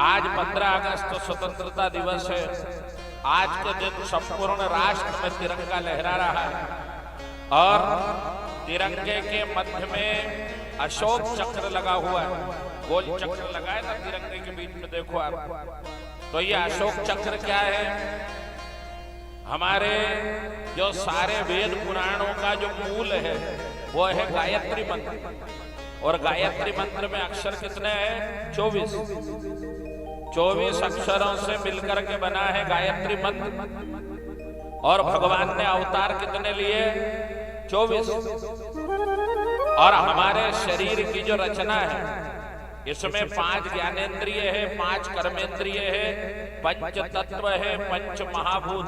आज 15 अगस्त स्वतंत्रता दिवस है। आज के दिन संपूर्ण राष्ट्र में तिरंगा लहरा रहा है और तिरंगे के मध्य में अशोक चक्र लगा हुआ है। गोल चक्र लगा है ना तिरंगे के बीच में, देखो आप। तो ये अशोक चक्र क्या है? हमारे जो सारे वेद पुराणों का जो मूल है वो है गायत्री मंत्र। और गायत्री मंत्र में अक्षर कितने हैं? 24 अक्षरों से मिलकर के बना है गायत्री मंत्र। और भगवान ने अवतार कितने लिए? 24। और हमारे शरीर की जो रचना है इसमें 5 ज्ञानेंद्रिय है, 5 कर्मेंद्रिय है, 5 तत्व है, 5 महाभूत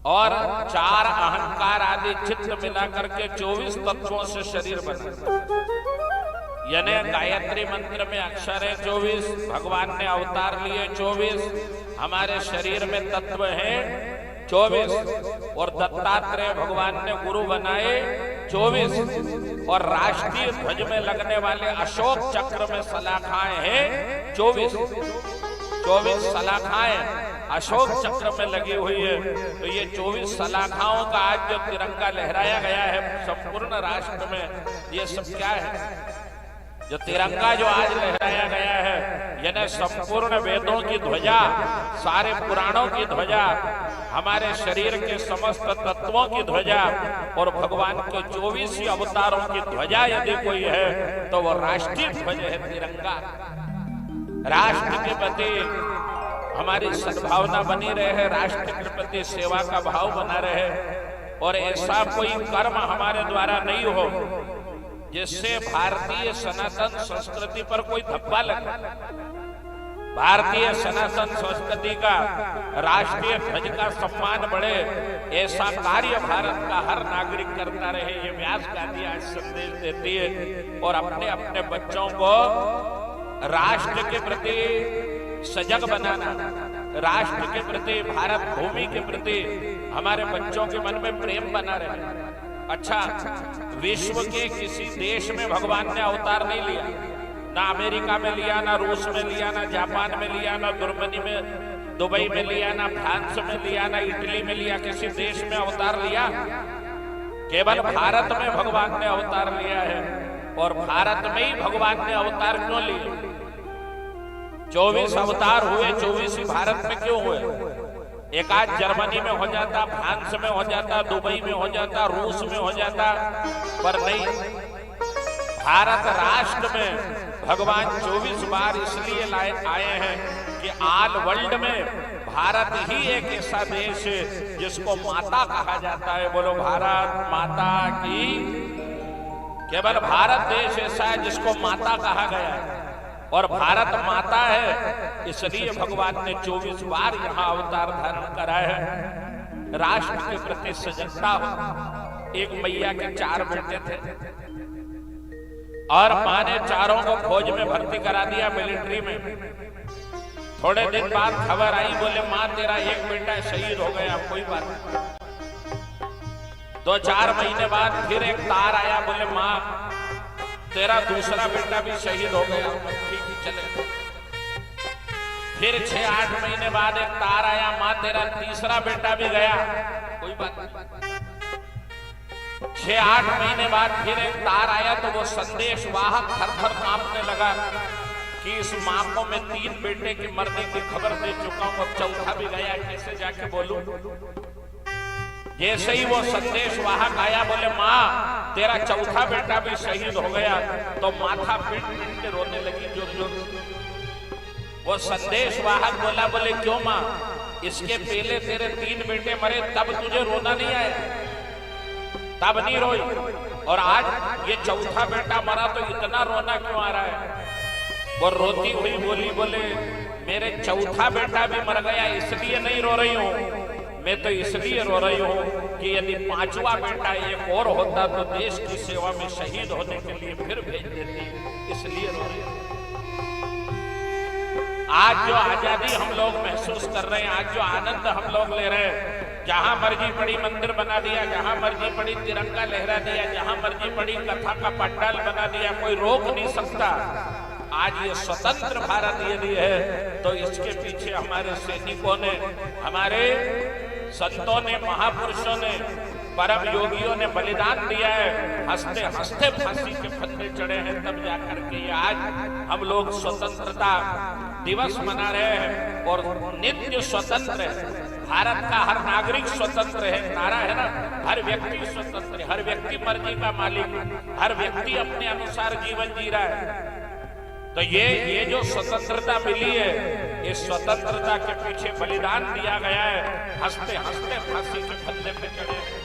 और 4 अहंकार आदि चित्त मिलाकर के 24 तत्वों से शरीर बना। यानी गायत्री मंत्र में अक्षर है 24, भगवान ने अवतार लिए 24, हमारे शरीर में तत्व है 24 और दत्तात्रेय भगवान ने गुरु बनाए 24 और राष्ट्रीय ध्वज में लगने वाले अशोक चक्र में सलाखाएं हैं 24 सलाखाएं अशोक चक्र में लगी हुई है। तो ये 24 सलाखाओं का आज जो तिरंगा लहराया गया है संपूर्ण राष्ट्र में, ये सब क्या है? जो तिरंगा जो आज लहराया गया है यानी संपूर्ण वेदों की ध्वजा, सारे पुराणों की ध्वजा, हमारे शरीर के समस्त तत्वों की ध्वजा और भगवान के 24 अवतारों की ध्वजा यदि कोई है तो वो राष्ट्रीय ध्वज है तिरंगा। राष्ट्र के प्रति हमारी सद्भावना बनी रहे, राष्ट्र के प्रति सेवा का भाव बना रहे और ऐसा कोई कर्म हमारे द्वारा नहीं हो जिससे भारतीय सनातन संस्कृति पर कोई धब्बा लगे। भारतीय सनातन संस्कृति का, राष्ट्रीय ध्वज का सम्मान बढ़े, ऐसा कार्य भारत का हर नागरिक करता रहे, ये व्यास गांधी आज संदेश देती है। और अपने अपने बच्चों को राष्ट्र के प्रति सजग बनाना, राष्ट्र के प्रति, भारत भूमि के प्रति हमारे बच्चों के मन में प्रेम बना रहे। अच्छा, विश्व के किसी देश में भगवान ने अवतार नहीं लिया, ना अमेरिका में लिया, ना रूस में लिया, ना जापान में लिया, ना जर्मनी में, दुबई में लिया, ना फ्रांस में लिया, ना इटली में लिया। किसी देश में अवतार लिया? केवल भारत में भगवान ने अवतार लिया है। और भारत में ही भगवान ने अवतार क्यों लिए? 24 अवतार हुए, 24 ही भारत में क्यों हुए? एक आज जर्मनी में हो जाता, फ्रांस में हो जाता, दुबई में हो जाता, रूस में हो जाता, पर नहीं, भारत राष्ट्र में भगवान 24 बार इसलिए आए हैं कि ऑल वर्ल्ड में भारत ही एक ऐसा देश है जिसको माता कहा जाता है। बोलो भारत माता की। केवल भारत देश ऐसा है जिसको माता कहा गया है और भारत माता है, इसलिए भगवान ने 24 बार यहाँ अवतार धारण करा है। राष्ट्र के प्रति सजगता हो। एक मैया के 4 बेटे थे और मां ने चारों को फौज में भर्ती करा दिया, मिलिट्री में। थोड़े दिन बाद खबर आई, बोले मां तेरा एक बेटा शहीद हो गया। कोई बात नहीं। 2-4 महीने बाद फिर एक तार आया, बोले मां तेरा दूसरा बेटा भी शहीद हो गया। ठीक ही चले। फिर 6-8 महीने बाद एक तार आया, मां तेरा तीसरा बेटा भी गया। कोई बात नहीं। 6-8 महीने बाद फिर एक तार आया तो वो संदेश वाहक थर-थर कांपने लगा कि इस मां को मैं 3 बेटे के मरने की खबर दे चुका हूं, अब चौथा भी गया, कैसे जाके बोलूं? जैसे ही वो संदेश वाहक आया, बोले मां तेरा चौथा बेटा भी शहीद हो गया, तो माथा पीट-पीट के रोने लगी जोर-जोर से। वो संदेश वाहक बोला, बोले क्यों मां? इसके पहले तेरे 3 बेटे मरे, तब तुझे रोना नहीं आया? तब नहीं रोई, और आज ये चौथा बेटा मरा तो इतना रोना क्यों आ रहा है? वो रोती हुई बोली, बोले मेरे चौथा बेटा भी मर गया इसलिए नहीं रो रही हूं, मैं तो इसलिए रो रही हूं कि यदि 5वां बेटा एक और होता तो देश की सेवा में शहीद होने के लिए फिर भेज देती, इसलिए रो रही हूं। आज जो आजादी हम लोग महसूस कर रहे हैं, आज जो आनंद हम लोग ले रहे हैं, जहां मर्जी पड़ी मंदिर बना दिया, जहां मर्जी पड़ी तिरंगा लहरा दिया, जहां मर्जी पड़ी कथा का पंडाल बना दिया, कोई रोक नहीं सकता। आज ये स्वतंत्र भारत यदि है तो इसके पीछे हमारे सैनिकों ने, हमारे संतों ने, महापुरुषों ने, परम योगियों ने बलिदान दिया है। हंसते हंसते फांसी के फंदे चढ़े हैं, तब जाकर के ये आज हम लोग स्वतंत्रता दिवस मना रहे हैं और नित्य स्वतंत्र है। भारत का हर नागरिक स्वतंत्र है, नारा है ना, हर व्यक्ति स्वतंत्र है, हर व्यक्ति मर्जी का मालिक, हर व्यक्ति अपने अनुसार जीवन जी रहा है। तो ये जो स्वतंत्रता मिली है, इस स्वतंत्रता के पीछे बलिदान दिया गया है। हंसते हंसते फांसी के फंदे पे चढ़े।